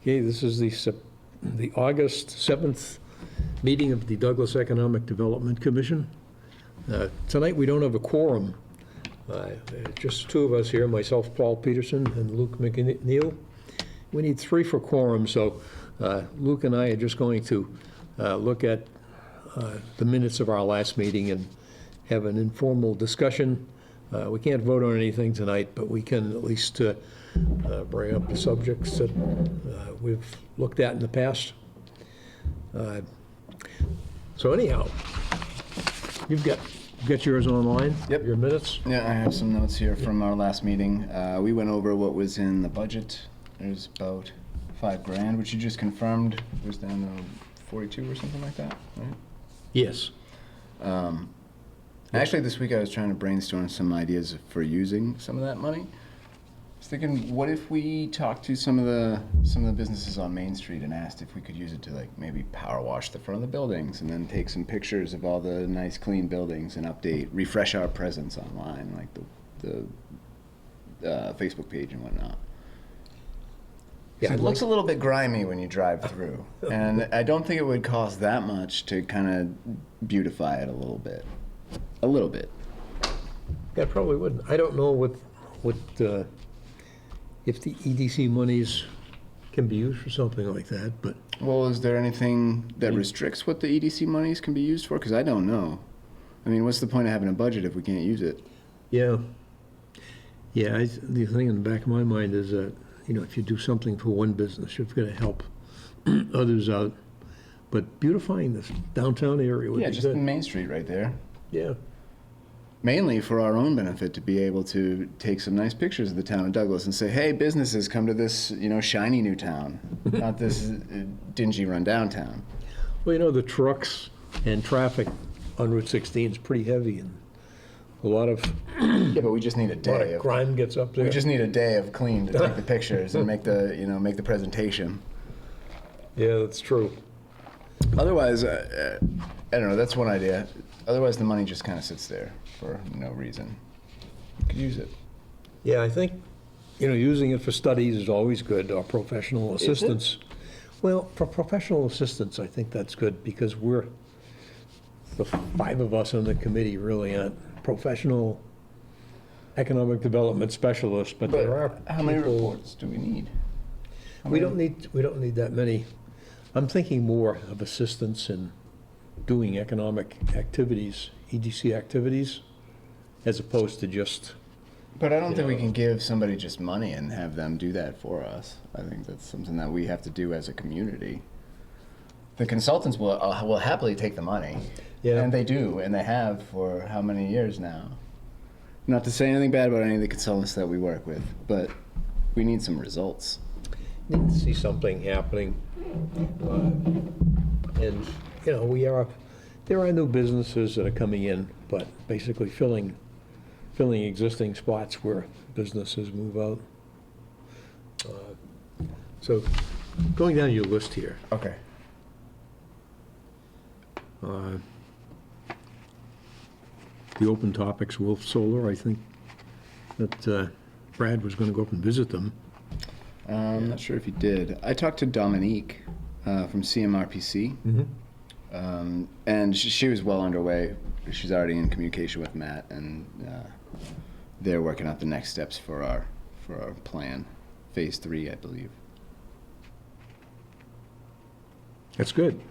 Okay, this is the August 7th meeting of the Douglas Economic Development Commission. Tonight, we don't have a quorum. Just two of us here, myself, Paul Peterson, and Luke McNeil. We need three for quorum, so Luke and I are just going to look at the minutes of our last meeting and have an informal discussion. We can't vote on anything tonight, but we can at least bring up the subjects that we've looked at in the past. So anyhow, you've got yours online? Yep. Your minutes? Yeah, I have some notes here from our last meeting. We went over what was in the budget. There's about $5,000, which you just confirmed was down to 42 or something like that, right? Yes. Actually, this week I was trying to brainstorm some ideas for using some of that money. I was thinking, what if we talked to some of the businesses on Main Street and asked if we could use it to like maybe power wash the front of the buildings and then take some pictures of all the nice clean buildings and refresh our presence online, like the Facebook page and whatnot. Yeah, It looks a little bit grimy when you drive through, and I don't think it would cost that much to kind of beautify it a little bit. A little bit. Yeah, probably wouldn't. I don't know what if the EDC monies can be used for something like that, but Well, is there anything that restricts what the EDC monies can be used for? Because I don't know. I mean, what's the point of having a budget if we can't use it? yeah. Yeah, the thing in the back of my mind is that, if you do something for one business, you've got to help others out. But beautifying this downtown area would Yeah, be just good. Main Street right there. Yeah. Mainly for our own benefit, to be able to take some nice pictures of the town of Douglas and say, hey, businesses, come to this, shiny new town, not this dingy rundown town. Well, the trucks and traffic on Route 16 is pretty heavy, and a lot of Yeah, but we just need a day of crime gets up there. We just need a day of clean to take the pictures and make the presentation. Yeah, that's true. Otherwise, I don't know. That's one idea. Otherwise, the money just kind of sits there for no reason. You could use it. Yeah, I think, using it for studies is always good, or professional assistance. Well, for professional assistance, I think that's good, because the five of us on the committee really aren't professional economic development specialists, but there are How many people- reports do we need? We don't need that many. I'm thinking more of assistance in doing economic activities, EDC activities, as opposed to just, But I don't think we can give somebody just money and have them do that for us. I think that's something that we have to do as a community. The consultants will happily take the money. Yeah. And they do, and they have for how many years now? Not to say anything bad about any of the consultants that we work with, but we need some results. need to see something happening. And, there are new businesses that are coming in, but basically filling existing spots where businesses move out. So, going down your list here, Okay. the open topics, Wolf Solar, I think that Brad was going to go up and visit them. I'm not sure if you did. I talked to Dominique from CMRPC, and she was well underway. She's already in communication with Matt, and they're working out the next steps for our plan, phase 3, I believe. That's good.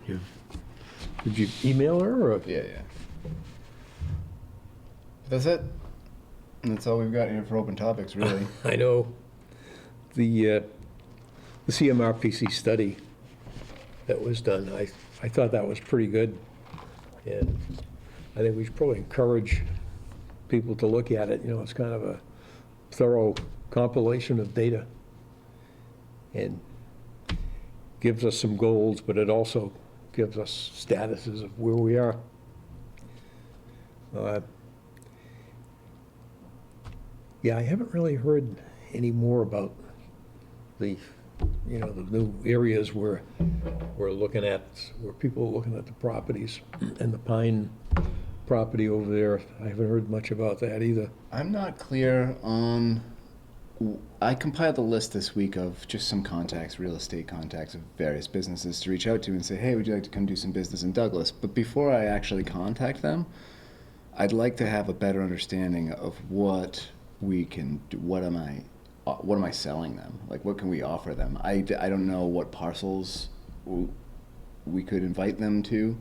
Did you email her, or? Yeah. That's it. And that's all we've got here for open topics, really. I know the CMRPC study that was done, I thought that was pretty good. And I think we should probably encourage people to look at it. It's kind of a thorough compilation of data and gives us some goals, but it also gives us statuses of where we are. Yeah, I haven't really heard any more about the new areas where people are looking at the properties, and the Pine property over there. I haven't heard much about that either. I'm not clear on I compiled a list this week of just some contacts, real estate contacts of various businesses to reach out to and say, hey, would you like to come do some business in Douglas? But before I actually contact them, I'd like to have a better understanding of what we can do. What am I selling them? Like, what can we offer them? I don't know what parcels we could invite them to.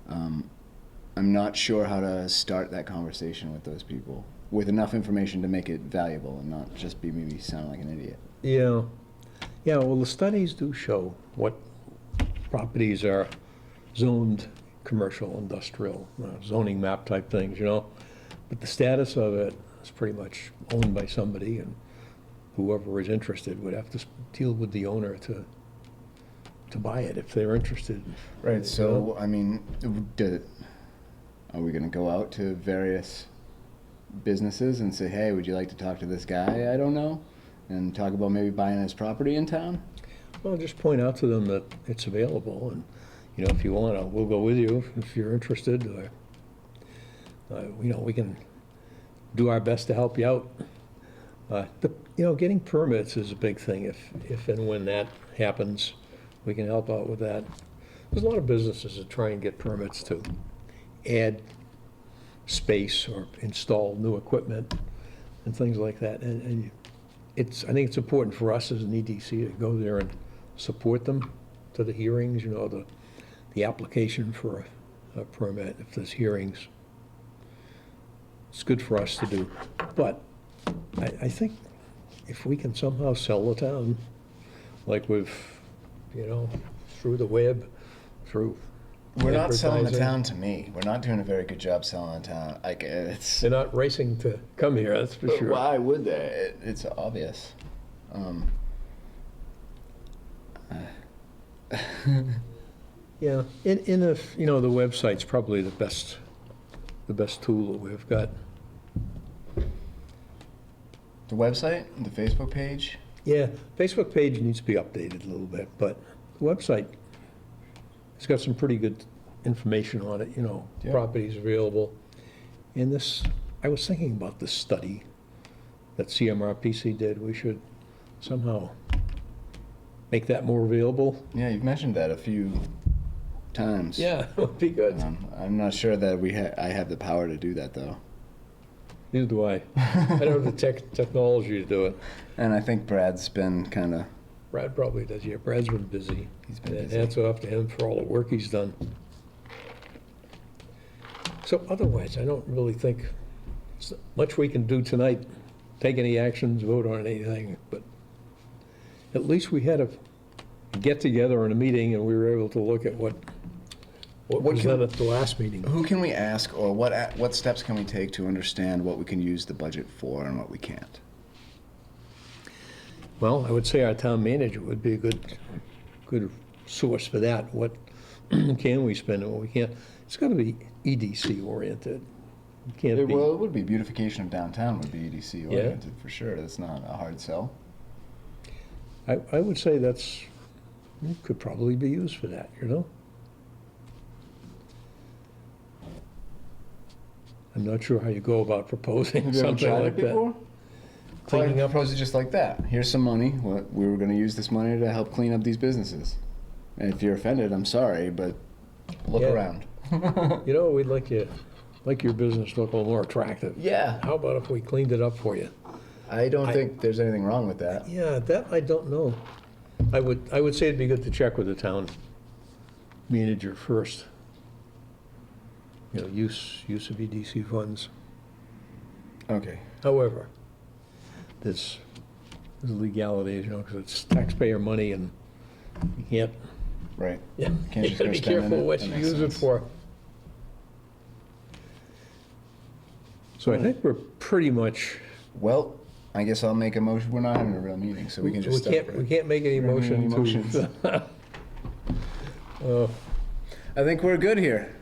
I'm not sure how to start that conversation with those people with enough information to make it valuable and not just be maybe sound like an idiot. Yeah, yeah, well, the studies do show what properties are zoned commercial, industrial, zoning map type things, you know? But the status of it is pretty much owned by somebody, and whoever is interested would have to deal with the owner to buy it if they're interested. Right, so, I mean, are we gonna go out to various businesses and say, hey, would you like to talk to this guy I don't know? And talk about maybe buying his property in town? Well, just point out to them that it's available, and, you know, if you want to, we'll go with you if you're interested, or, you know, we can do our best to help you out. You know, getting permits is a big thing. If and when that happens, we can help out with that. There's a lot of businesses that try and get permits to add space or install new equipment and things like that. And I think it's important for us as an EDC to go there and support them to the hearings, you know, the application for a permit, if there's hearings. It's good for us to do. But I think if we can somehow sell the town, like we've, you know, through the web, through We're not selling the advertising. town to me. We're not doing a very good job selling the town. Like, it's... They're not racing to come here, that's for sure. Why would they? It's obvious. Yeah, in a, you know, the website's probably the best tool that we've got. The website, the Facebook page. Yeah, Facebook page needs to be updated a little bit, but the website, it's got some pretty good information on it, you know, Yeah. properties available. And this, I was thinking about this study that CMRPC did. We should somehow make that more available. Yeah, you've mentioned that a few times. Yeah, it would be good. I'm not sure that I have the power to do that though. Neither do I. I don't have the technology to do it. And I think Brad's been kind of... Brad probably does, yeah. Brad's been busy. He's been And busy. hats off to him for all the work he's done. So otherwise, I don't really think there's much we can do tonight, take any actions, vote on anything, but at least we had a get-together in a meeting, and we were able to look at what was can- done at the last meeting. Who can we ask, or what steps can we take to understand what we can use the budget for and what we can't? Well, I would say our town manager would be a good source for that. What can we spend and what we can't? It's got to be EDC oriented. It can't be. Well, it would be beautification of downtown would be EDC oriented for sure. That's not a hard sell. I would say it could probably be used for that, you know? I'm not sure how you go about proposing Have you ever something tried like it that. before? Cleaning up, propose it just like that. Here's some money. We were going to use this money to help clean up these businesses. And if you're offended, I'm sorry, but look Yeah. around. you know, we'd like your business to look a little more attractive. Yeah. How about if we cleaned it up for you? I don't think there's anything wrong with that. Yeah, that I don't know. I would say it'd be good to check with the town manager first. You know, use of EDC funds. Okay. However, there's legalities, you know, because it's taxpayer money and you can't, Right. yeah, Can't you just gotta go be spending careful it. what That you makes use it sense. for. So I think we're pretty much, Well, I guess I'll make a motion. We're not having a real meeting, so we can just stop we can't make any We don't have any motion to. I think we're good here.